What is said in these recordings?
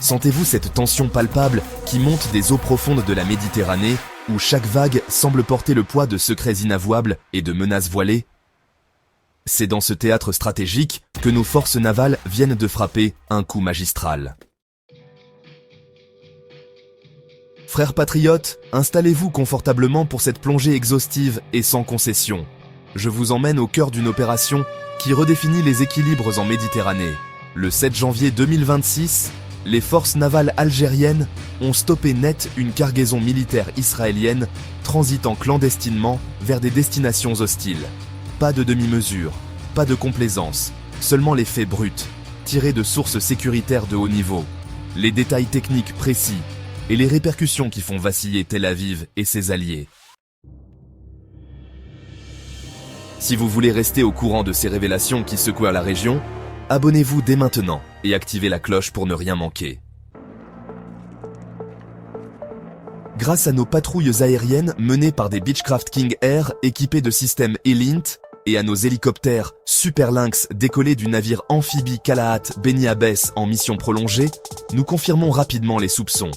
Sentez-vous cette tension palpable qui monte des eaux profondes de la Méditerranée, où chaque vague semble porter le poids de secrets inavouables et de menaces voilées? C'est dans ce théâtre stratégique que nos forces navales viennent de frapper un coup magistral. Frères patriotes, installez-vous confortablement pour cette plongée exhaustive et sans concession. Je vous emmène au cœur d'une opération qui redéfinit les équilibres en Méditerranée. Le 7 janvier 2026, les forces navales algériennes ont stoppé net une cargaison militaire israélienne transitant clandestinement vers des destinations hostiles. Pas de demi-mesure, pas de complaisance, seulement les faits bruts, tirés de sources sécuritaires de haut niveau. Les détails techniques précis et les répercussions qui font vaciller Tel Aviv et ses alliés. Si vous voulez rester au courant de ces révélations qui secouent la région, abonnez-vous dès maintenant et activez la cloche pour ne rien manquer. Grâce à nos patrouilles aériennes menées par des Beechcraft King Air équipés de systèmes E-Lint et à nos hélicoptères Super Lynx décollés du navire amphibie Kalahat Beni Abbès en mission prolongée, nous confirmons rapidement les soupçons.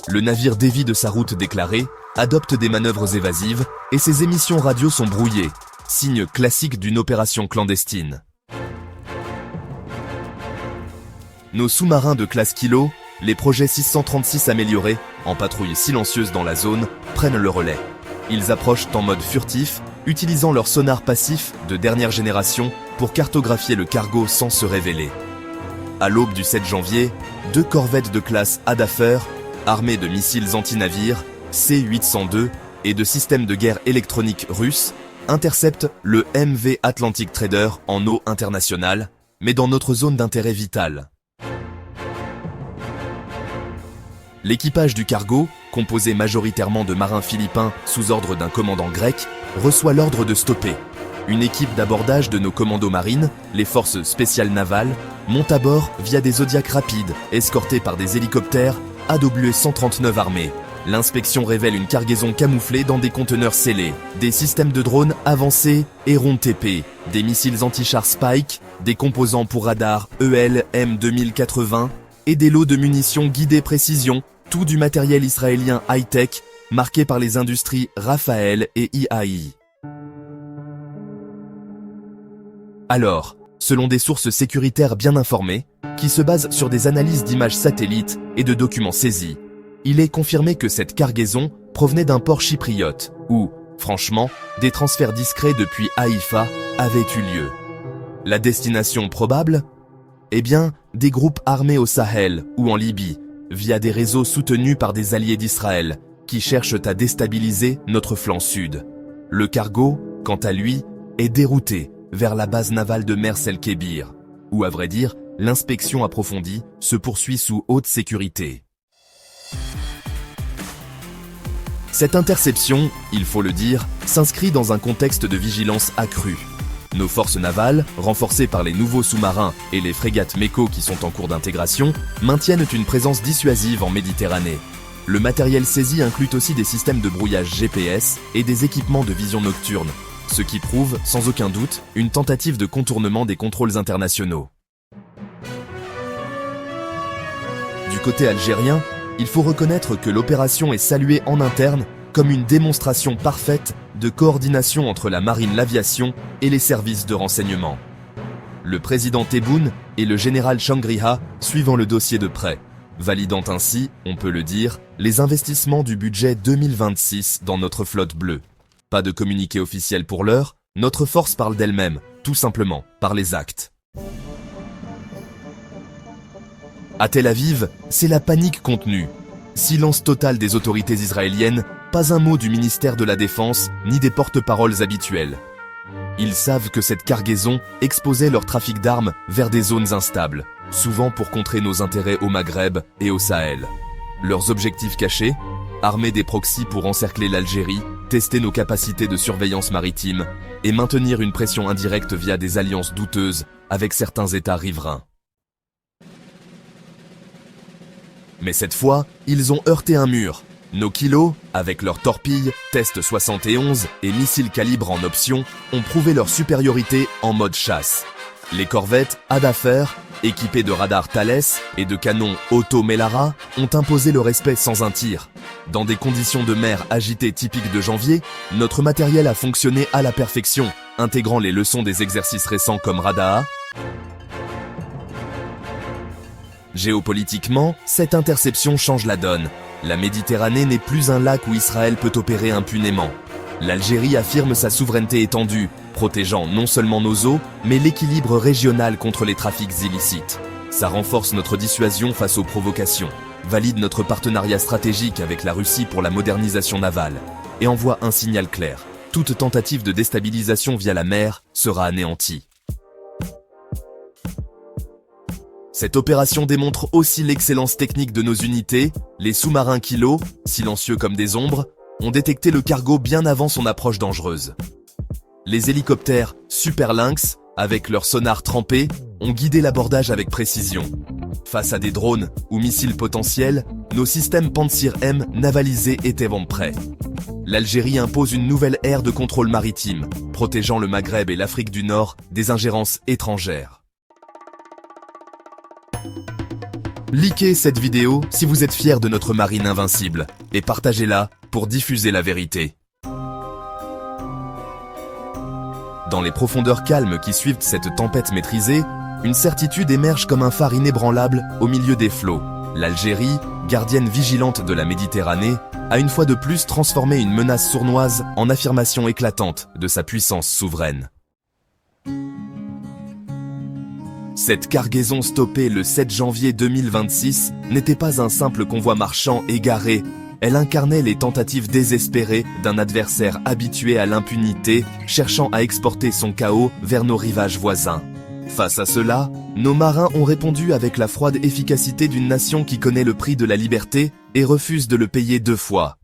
Le navire dévie de sa route déclarée, adopte des manœuvres évasives et ses émissions radio sont brouillées, signe classique d'une opération clandestine. Nos sous-marins de classe Kilo, les projets 636 améliorés, en patrouille silencieuse dans la zone, prennent le relais. Ils approchent en mode furtif, utilisant leur sonar passif de dernière génération pour cartographier le cargo sans se révéler. À l'aube du 7 janvier, 2 corvettes de classe Adafer, armées de missiles anti-navires, C-802 et de systèmes de guerre électronique russes, interceptent le MV Atlantic Trader en eau internationale, mais dans notre zone d'intérêt vital. L'équipage du cargo, composé majoritairement de marins philippins sous ordre d'un commandant grec, reçoit l'ordre de stopper. Une équipe d'abordage de nos commandos marines, les forces spéciales navales, monte à bord via des Zodiac rapides, escortés par des hélicoptères AW139 armés. L'inspection révèle une cargaison camouflée dans des conteneurs scellés, des systèmes de drones avancés Héron TP, des missiles anti-chars Spike, des composants pour radar EL M2080 et des lots de munitions guidées précision, tout du matériel israélien high-tech marqué par les industries Rafael et IAI. Alors, selon des sources sécuritaires bien informées, qui se basent sur des analyses d'images satellites et de documents saisis, il est confirmé que cette cargaison provenait d'un port chypriote, où, franchement, des transferts discrets depuis Haïfa avaient eu lieu. La destination probable ? Eh bien, des groupes armés au Sahel ou en Libye, via des réseaux soutenus par des alliés d'Israël, qui cherchent à déstabiliser notre flanc sud. Le cargo, quant à lui, est dérouté vers la base navale de Mers el-Kébir, où, à vrai dire, l'inspection approfondie se poursuit sous haute sécurité. Cette interception, il faut le dire, s'inscrit dans un contexte de vigilance accrue. Nos forces navales, renforcées par les nouveaux sous-marins et les frégates MECO qui sont en cours d'intégration, maintiennent une présence dissuasive en Méditerranée. Le matériel saisi inclut aussi des systèmes de brouillage GPS et des équipements de vision nocturne, ce qui prouve, sans aucun doute, une tentative de contournement des contrôles internationaux. Du côté algérien, il faut reconnaître que l'opération est saluée en interne comme une démonstration parfaite de coordination entre la marine, l'aviation et les services de renseignement. Le président Tebboune et le général Shangriha suivant le dossier de près, validant ainsi, on peut le dire, les investissements du budget 2026 dans notre flotte bleue. Pas de communiqué officiel pour l'heure, notre force parle d'elle-même, tout simplement, par les actes. À Tel Aviv, c'est la panique contenue. Silence total des autorités israéliennes, pas un mot du ministère de la Défense, ni des porte-paroles habituels. Ils savent que cette cargaison exposait leur trafic d'armes vers des zones instables, souvent pour contrer nos intérêts au Maghreb et au Sahel. Leurs objectifs cachés ? Armer des proxys pour encercler l'Algérie, tester nos capacités de surveillance maritime et maintenir une pression indirecte via des alliances douteuses avec certains États riverains. Mais cette fois, ils ont heurté un mur. Nos kilos, avec leurs torpilles, tests 71 et missiles calibre en option, ont prouvé leur supériorité en mode chasse. Les corvettes Adafer, équipés de radars Thales et de canons Otto Melara, ont imposé le respect sans un tir. Dans des conditions de mer agitées typiques de janvier, notre matériel a fonctionné à la perfection, intégrant les leçons des exercices récents comme Rada'a. Géopolitiquement, cette interception change la donne. La Méditerranée n'est plus un lac où Israël peut opérer impunément. L'Algérie affirme sa souveraineté étendue, protégeant non seulement nos eaux, mais l'équilibre régional contre les trafics illicites. Ça renforce notre dissuasion face aux provocations, valide notre partenariat stratégique avec la Russie pour la modernisation navale, et envoie un signal clair. Toute tentative de déstabilisation via la mer sera anéantie. Cette opération démontre aussi l'excellence technique de nos unités. Les sous-marins Kilo, silencieux comme des ombres, ont détecté le cargo bien avant son approche dangereuse. Les hélicoptères Super Lynx, avec leur sonar trempé, ont guidé l'abordage avec précision. Face à des drones ou missiles potentiels, nos systèmes Pantsir M navalisés étaient prêts. L'Algérie impose une nouvelle ère de contrôle maritime, protégeant le Maghreb et l'Afrique du Nord des ingérences étrangères. Likez cette vidéo si vous êtes fiers de notre marine invincible et partagez-la pour diffuser la vérité. Dans les profondeurs calmes qui suivent cette tempête maîtrisée, une certitude émerge comme un phare inébranlable au milieu des flots. L'Algérie, gardienne vigilante de la Méditerranée, a une fois de plus transformé une menace sournoise en affirmation éclatante de sa puissance souveraine. Cette cargaison stoppée le 7 janvier 2026 n'était pas un simple convoi marchand égaré, elle incarnait les tentatives désespérées d'un adversaire habitué à l'impunité, cherchant à exporter son chaos vers nos rivages voisins. Face à cela, nos marins ont répondu avec la froide efficacité d'une nation qui connaît le prix de la liberté et refuse de le payer 2 fois.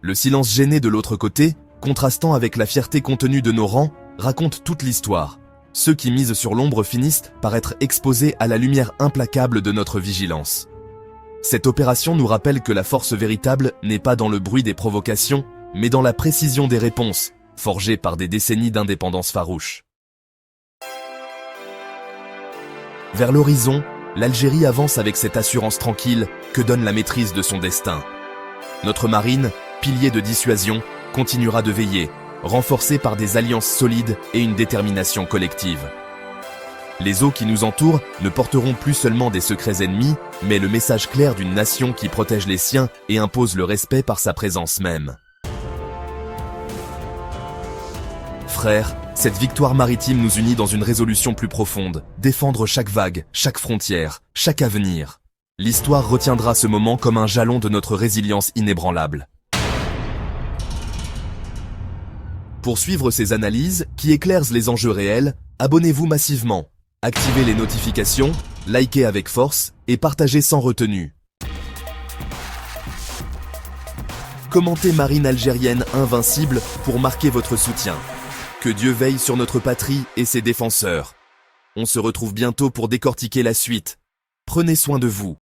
Le silence gêné de l'autre côté, contrastant avec la fierté contenue de nos rangs, raconte toute l'histoire. Ceux qui misent sur l'ombre finissent par être exposés à la lumière implacable de notre vigilance. Cette opération nous rappelle que la force véritable n'est pas dans le bruit des provocations, mais dans la précision des réponses, forgées par des décennies d'indépendance farouche. Vers l'horizon, l'Algérie avance avec cette assurance tranquille que donne la maîtrise de son destin. Notre marine, pilier de dissuasion, continuera de veiller, renforcée par des alliances solides et une détermination collective. Les eaux qui nous entourent ne porteront plus seulement des secrets ennemis, mais le message clair d'une nation qui protège les siens et impose le respect par sa présence même. Frères, cette victoire maritime nous unit dans une résolution plus profonde, défendre chaque vague, chaque frontière, chaque avenir. L'histoire retiendra ce moment comme un jalon de notre résilience inébranlable. Pour suivre ces analyses qui éclairent les enjeux réels, abonnez-vous massivement, activez les notifications, likez avec force et partagez sans retenue. Commentez Marine algérienne invincible pour marquer votre soutien. Que Dieu veille sur notre patrie et ses défenseurs. On se retrouve bientôt pour décortiquer la suite. Prenez soin de vous.